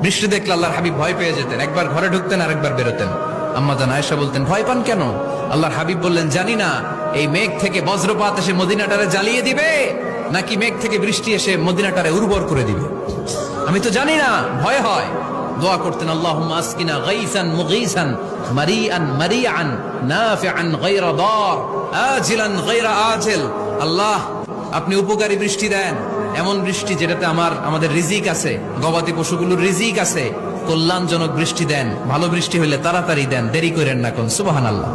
বৃষ্টি দেখলে আল্লাহর হাবিব ভয় পেয়ে যেতেন, একবার ঘরে ঢুকতেন আর একবার বেরোতেন। আম্মা জান আয়েশা বলতেন, ভয় পান কেন? আল্লাহর হাবিব বললেন, জানি না এই মেঘ থেকে বজ্রপাত এসে মদিনাটারে জ্বালিয়ে দিবে নাকি মেঘ থেকে বৃষ্টি এসে মদিনাটারে উর্বর করে দিবে, আমি তো জানি না, ভয় হয়। দোয়া করতেন, আল্লাহুম্মা আসকিনা গাইসান মুগীসান মারিআন মারিআন নাফিআন গায়রা দার আজিলান গায়রা আজিল। আল্লাহ, আপনি উপকারী বৃষ্টি দেন, এমন বৃষ্টি যেটাতে আমাদের রিজিক আছে, গবাদি পশুগুলোর রিজিক আছে। কল্যাণজনক বৃষ্টি দেন, ভালো বৃষ্টি হইলে তাড়াতাড়ি দেন, দেরি করেন না কোন। সুবহানাল্লাহ।